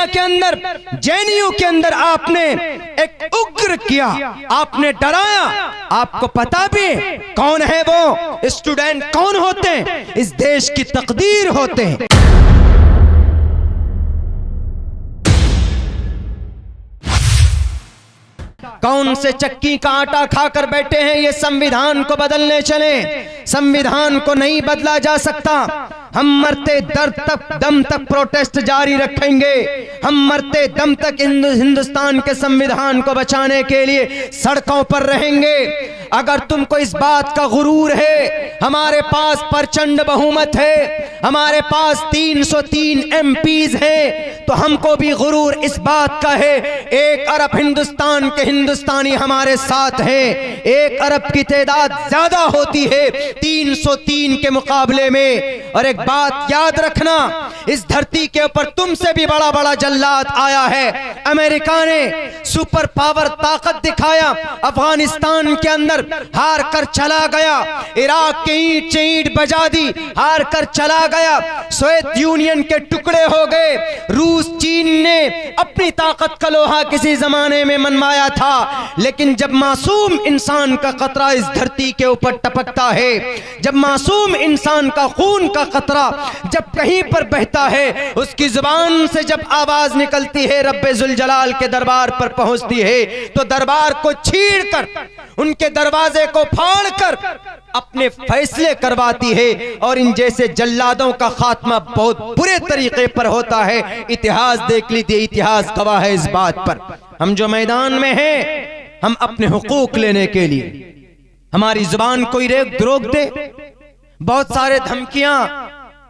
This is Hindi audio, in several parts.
इंडिया के अंदर जेएनयू के अंदर आपने एक उग्र किया, आपने डराया। आपको पता भी कौन है वो स्टूडेंट, कौन होते हैं, इस देश की तकदीर होते हैं। कौन से चक्की का आटा खाकर बैठे हैं ये संविधान को बदलने चले। संविधान को नहीं बदला जा सकता। हम मरते दम तक प्रोटेस्ट जारी रखेंगे। हम मरते दम तक हिंदुस्तान के संविधान को बचाने के लिए सड़कों पर रहेंगे। अगर तुमको इस बात का गुरूर है हमारे पास प्रचंड बहुमत है, हमारे पास 303 एमपीज हैं, तो हमको भी गुरूर इस बात का है 1 अरब हिंदुस्तान के हिंदुस्तानी हमारे साथ हैं। 1 अरब की तादाद ज्यादा होती है 303 के मुकाबले में। और एक बात याद रखना, इस धरती के ऊपर तुमसे भी बड़ा बड़ा जल्लाद आया है। अमेरिका ने सुपर पावर ताकत दिखाया, अफगानिस्तान के अंदर हार कर चला गया। इराक के ईंट से ईंट बजा दी, हार कर चला गया। सोवियत यूनियन के टुकड़े हो गए। रूस चीन ने अपनी ताकत का लोहा किसी जमाने में मनवाया था, लेकिन जब मासूम इंसान का कतरा इस धरती के ऊपर टपकता है, जब मासूम इंसान का खून का कतरा जब कहीं पर बहता है, उसकी जुबान से जब आवाज निकलती है रब्बे जुल जलाल के दरबार पर पहुंचती है, तो दरबार को छीड़कर, उनके दरवाजे को फाड़कर अपने फैसले करवाती है। और इन जैसे जल्लादों का खात्मा बहुत बुरे तरीके पर होता है। इतिहास देख लीजिए, इतिहास गवाह है इस बात पर। हम जो मैदान में हैं, हम अपने हुकूक लेने के लिए, हमारी जुबान कोई रोक दे, बहुत सारे धमकियां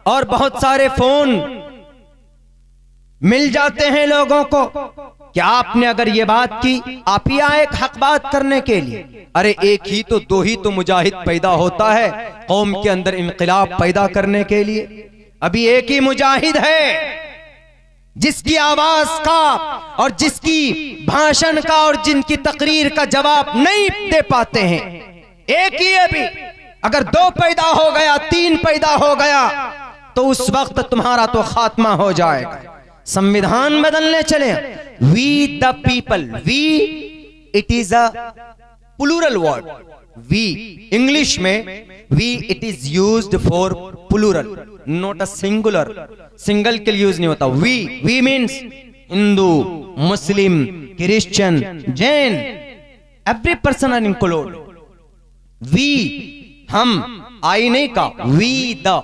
और बहुत सारे फोन मिल जाते हैं लोगों को कि आपने अगर ये बात की, आप ही आए एक हक बात करने के लिए। अरे एक ही तो, दो ही तो मुजाहिद पैदा होता है कौम के अंदर इनकलाब पैदा करने के लिए। अभी एक ही मुजाहिद है जिसकी आवाज का और जिसकी भाषण का और जिनकी तकरीर का जवाब नहीं दे पाते हैं। एक ही अभी, अगर 2 पैदा हो गया, 3 पैदा हो गया, तो उस वक्त तुम्हारा तो खात्मा हो जाएगा। संविधान बदलने चले। We the people, we it is a plural word. We English में we it is used for plural, not a singular. Single के लिए यूज नहीं होता। We means Hindu, Muslim, Christian, Jain, every person are include. We हम, आई नहीं का, वी द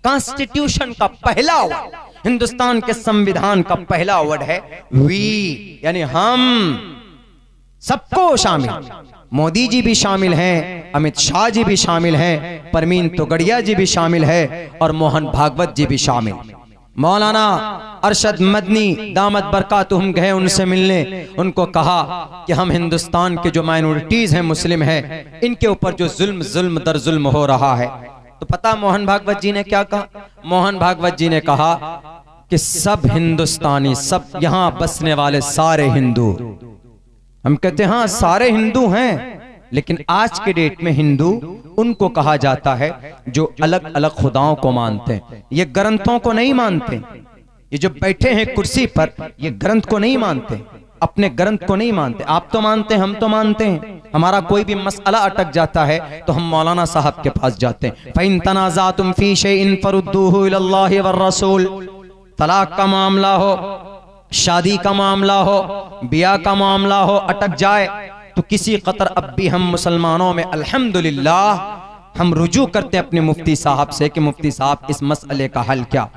कॉन्स्टिट्यूशन का पहला वर्ड, हिंदुस्तान के संविधान का पहला वर्ड है वी, यानी हम सबको शामिल। मोदी जी भी शामिल हैं, अमित शाह जी भी शामिल हैं, परवीन तोगड़िया जी भी शामिल है और मोहन भागवत जी भी शामिल। मौलाना अरशद मदनी दामत बरकातुहुम गए उनसे मिलने, उनको कहा कि हम हिंदुस्तान के जो माइनॉरिटीज हैं, मुस्लिम हैं, इनके ऊपर जो जुल्म दर जुल्म हो रहा है। तो पता मोहन भागवत जी ने क्या कहा? मोहन भागवत जी ने कहा कि सब हिंदुस्तानी, सब यहां बसने वाले सारे हिंदू। हम कहते हैं हाँ सारे हिंदू हैं, लेकिन आज के डेट में हिंदू उनको कहा जाता है जो अलग अलग खुदाओं को मानते हैं। ये ग्रंथों को नहीं मानते। ये जो बैठे हैं कुर्सी पर, ये ग्रंथ को नहीं मानते, अपने ग्रंथ को नहीं मानते। आप तो मानते हैं, हम तो मानते हैं। हमारा कोई भी मसला अटक जाता है तो हम मौलाना साहब के पास जाते हैं। फ़इन तनाज़अतुम फ़ी शैइन फरुद्दूहु इलल्लाहि वर रसूल। तलाक का मामला हो, शादी का मामला हो, ब्याह का मामला हो, अटक जाए तो किसी कतर अब भी हम मुसलमानों में अल्हम्दुलिल्लाह हम रुजू करते हैं अपने मुफ्ती साहब से कि मुफ्ती साहब इस मसले का हल क्या।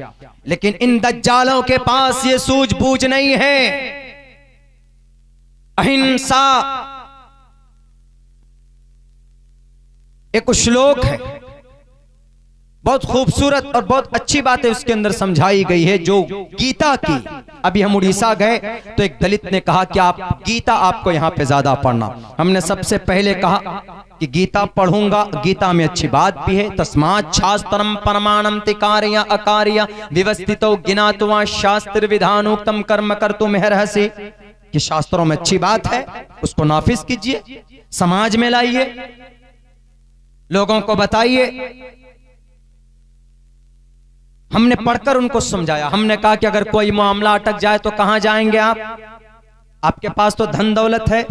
लेकिन इन दज्जालों के पास ये सूझबूझ नहीं है। अहिंसा एक श्लोक है, बहुत खूबसूरत और बहुत अच्छी बातें उसके अंदर समझाई गई है जो गीता की। अभी हम उड़ीसा गए तो एक दलित ने कहा कि आप गीता आपको यहाँ पे ज्यादा पढ़ना। हमने सबसे पहले कहा कि गीता पढ़ूंगा, गीता में अच्छी बात भी है। तस्मात् शास्त्रम परमाणम तिकार्य अकार्य व्यवस्थितो ज्ञात्वा शास्त्र विधानोक्तम कर्म कर्तुमिहर्हसि, कि शास्त्रों में अच्छी बात है, उसको नाफिज कीजिए, समाज में लाइए, लोगों को बताइए। हमने पढ़कर उनको समझाया। हमने कहा कि अगर कोई मामला अटक जाए तो कहां जाएंगे आप? आपके पास तो धन दौलत है,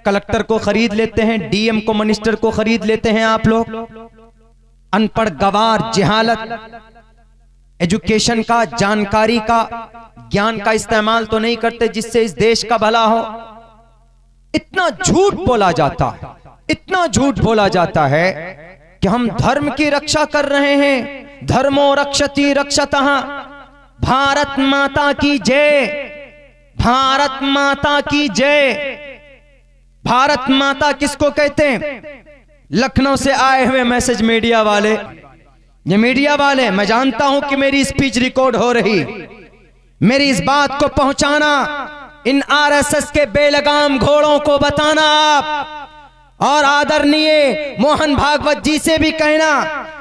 कलेक्टर को खरीद लेते हैं, डीएम को, मिनिस्टर को खरीद लेते हैं आप लोग। अनपढ़, गवार, जहालत, एजुकेशन का, जानकारी का, ज्ञान का इस्तेमाल तो नहीं करते जिससे इस देश का भला हो। इतना झूठ बोला जाता है, इतना झूठ बोला जाता है कि हम धर्म की रक्षा कर रहे हैं। धर्मो रक्षति रक्षतः, भारत माता की जय, भारत माता की जय। भारत माता किसको कहते हैं? लखनऊ से आए हुए मैसेज मीडिया वाले, ये मीडिया वाले, मैं जानता हूं कि मेरी स्पीच रिकॉर्ड हो रही, मेरी इस बात को पहुंचाना, इन आरएसएस के बेलगाम घोड़ों को बताना आप, और आदरणीय मोहन भागवत जी से भी कहना,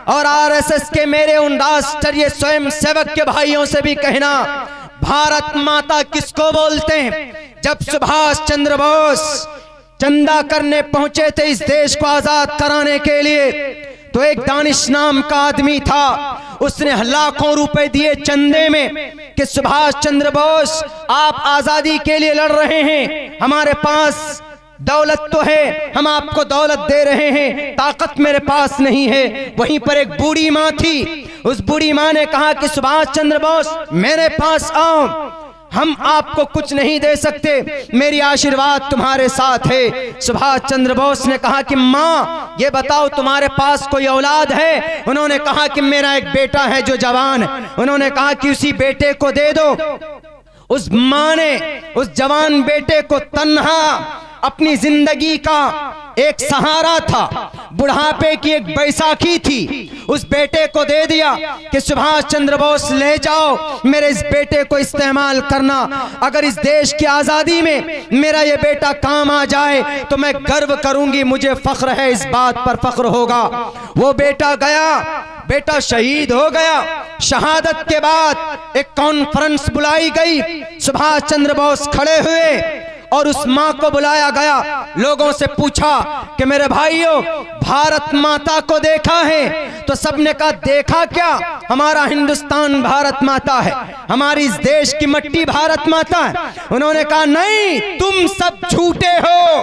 और आरएसएस के मेरे उन राष्ट्रीय स्वयं सेवक के भाइयों से भी कहना, भारत माता किसको बोलते हैं? जब सुभाष चंद्र बोस चंदा करने पहुंचे थे इस देश को आजाद कराने के लिए, तो एक दानिश नाम का आदमी था, उसने लाखों रुपए दिए चंदे में कि सुभाष चंद्र बोस आप आजादी के लिए लड़ रहे हैं, हमारे पास दौलत तो है, हम आपको दौलत दे रहे हैं, ताकत मेरे पास नहीं है। वहीं पर एक बूढ़ी माँ थी, उस बूढ़ी माँ ने कहा कि सुभाष चंद्र बोस मेरे पास आओ, हम आपको कुछ नहीं दे सकते, मेरी आशीर्वाद तुम्हारे साथ है। सुभाष चंद्र बोस ने कहा कि माँ ये बताओ तुम्हारे पास कोई औलाद है? उन्होंने कहा कि मेरा एक बेटा है जो जवान। उन्होंने कहा कि उसी बेटे को दे दो। उस माँ ने उस जवान बेटे को तन्हा, अपनी जिंदगी का एक सहारा था, बुढ़ापे की एक बैसाखी थी, उस बेटे को दे दिया कि सुभाष चंद्र बोस ले जाओ, मेरे इस बेटे को इस्तेमाल करना, अगर इस देश की आजादी में मेरा ये बेटा काम आ जाए तो मैं गर्व करूंगी, मुझे फख्र है, इस बात पर फख्र होगा। वो बेटा गया, बेटा शहीद हो गया। शहादत के बाद एक कॉन्फ्रेंस बुलाई गई, सुभाष चंद्र बोस खड़े हुए और उस माँ को बुलाया गया। लोगों से पूछा कि मेरे भाइयों भारत माता को देखा है? तो सबने कहा देखा क्या, हमारा हिंदुस्तान भारत माता है, हमारी इस देश की मट्टी भारत माता है। उन्होंने कहा नहीं, तुम सब झूठे हो,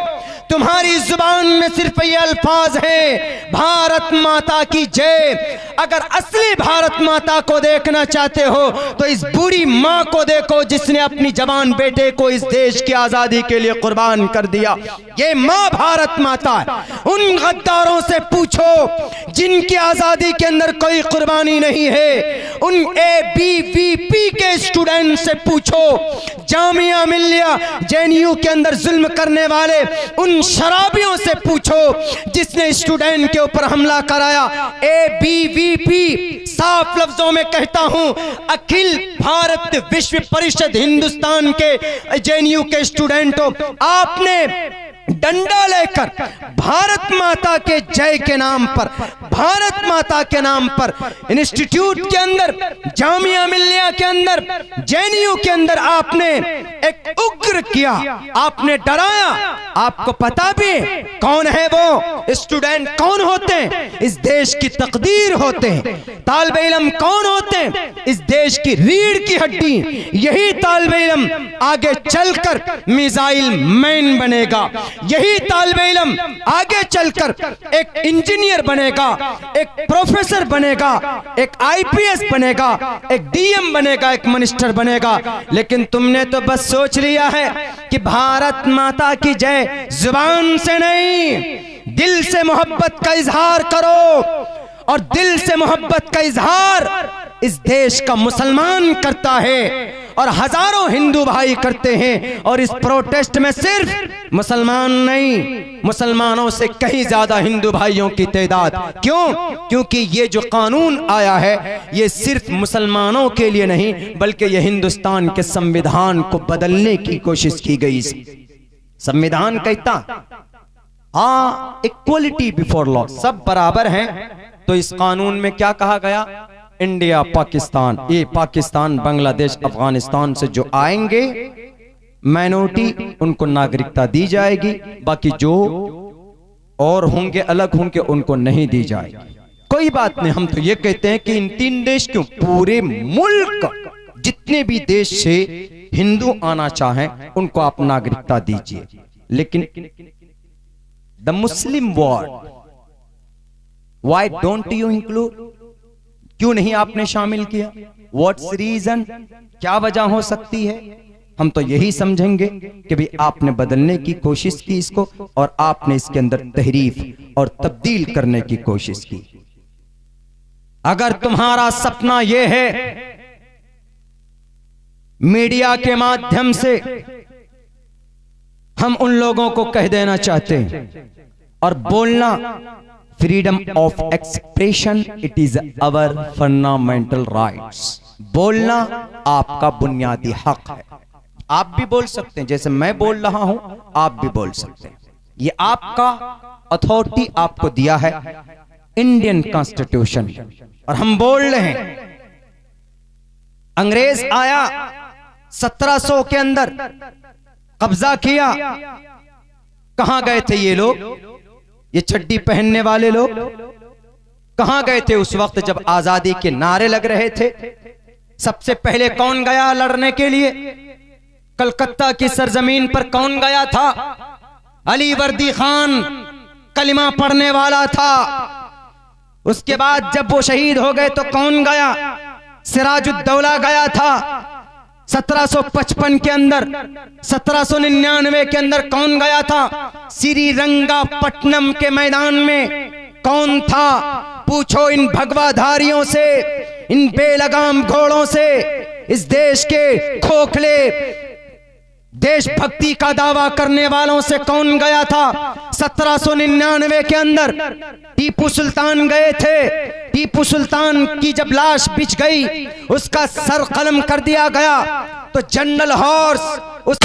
तुम्हारी जुबान में सिर्फ ये अल्फाज हैं, भारत माता की जय। अगर असली भारत माता को देखना चाहते हो तो इस बूढ़ी माँ को देखो जिसने अपनी जवान बेटे को इस देश की आजादी के लिए कुर्बान कर दिया। ये माँ भारत माता है। उन गद्दारों से पूछो जिनकी आजादी के अंदर कोई कुर्बानी नहीं है, उन ABVP के स्टूडेंट से पूछो, जामिया मिल्लिया JNU के अंदर जुल्म करने वाले उन शराबियों से पूछो जिसने स्टूडेंट के ऊपर हमला कराया। ABVP साफ लफ्जों में कहता हूं, अखिल भारत विश्व परिषद हिंदुस्तान के JNU के स्टूडेंटों, आपने डंडा लेकर भारत माता के जय के नाम पर, भारत माता के नाम पर इंस्टीट्यूट के अंदर, जामिया मिल्लिया के अंदर, JNU के अंदर आपने एक उग्र किया, आपने डराया। आपको पता भी कौन है वो स्टूडेंट, कौन होते हैं? इस देश की तकदीर होते हैं। तालिबे इल्म कौन होते हैं? इस देश की रीढ़ की हड्डी। यही तालिबे इल्म आगे चलकर मिसाइल मैन बनेगा, यही तालिबे इल्म आगे चलकर एक इंजीनियर बनेगा, एक प्रोफेसर बनेगा, एक IPS बनेगा, एक DM बनेगा, एक मिनिस्टर बनेगा। लेकिन तुमने तो बस सोच लिया है कि भारत माता की जय जुबान से नहीं, दिल से मोहब्बत का इजहार करो, और दिल से मोहब्बत का इजहार इस देश का मुसलमान करता है और हजारों हिंदू भाई करते हैं। और इस प्रोटेस्ट में सिर्फ मुसलमान नहीं, मुसलमानों से कहीं ज्यादा हिंदू भाइयों की तादाद। क्यों? क्योंकि ये जो कानून आया है ये सिर्फ मुसलमानों के लिए नहीं, बल्कि ये हिंदुस्तान के संविधान को बदलने की कोशिश की गई। संविधान कहता इक्वलिटी बिफोर लॉ, सब बराबर हैं। तो इस कानून में क्या कहा गया? इंडिया पाकिस्तान, ये पाकिस्तान बांग्लादेश अफगानिस्तान से जो आएंगे माइनॉरिटी, उनको नागरिकता दी जाएगी, बाकी जो और होंगे अलग होंगे उनको नहीं दी जाएगी। कोई बात नहीं, हम तो ये कहते हैं कि इन 3 देश क्यों, पूरे मुल्क जितने भी देश से हिंदू आना चाहें उनको आप नागरिकता दीजिए, लेकिन the Muslim world why don't you include, क्यों नहीं आपने शामिल किया? व्हाट्स रीजन, क्या वजह हो सकती है? हम तो यही समझेंगे कि भाई आपने बदलने की कोशिश की इसको, और आपने इसके अंदर तहरीफ और तब्दील करने की कोशिश की। अगर तुम्हारा सपना यह है मीडिया के माध्यम से हम उन लोगों को कह देना चाहते हैं, और बोलना freedom of expression, it is our fundamental rights, बोलना आपका बुनियादी हक है। आप भी बोल सकते हैं, जैसे मैं बोल रहा हूं आप भी बोल सकते हैं, ये आपका अथॉरिटी आपको दिया है इंडियन कॉन्स्टिट्यूशन, और हम बोल रहे हैं। अंग्रेज आया 1700 के अंदर, कब्जा किया, कहां गए थे ये लोग, ये चड्डी पहनने वाले लोग कहां गए थे उस वक्त जब आजादी के नारे लग रहे थे? सबसे पहले कौन गया लड़ने के लिए? कलकत्ता की सरजमीन पर कौन गया था? अली वर्दी खान कलिमा पढ़ने वाला था। उसके बाद जब वो शहीद हो गए तो कौन गया? सिराजुद्दौला गया था। 1755 के अंदर, 1799 के अंदर कौन गया था? श्रीरंगापट्टनम के मैदान में कौन था? पूछो इन भगवाधारियों से, इन बेलगाम घोड़ों से, इस देश के खोखले देशभक्ति का दावा करने वालों से कौन गया था? 1799 के अंदर टीपू सुल्तान गए थे। टीपू सुल्तान की जब लाश बिछ गई, उसका सर कलम कर दिया गया, तो जनरल हॉर्स उस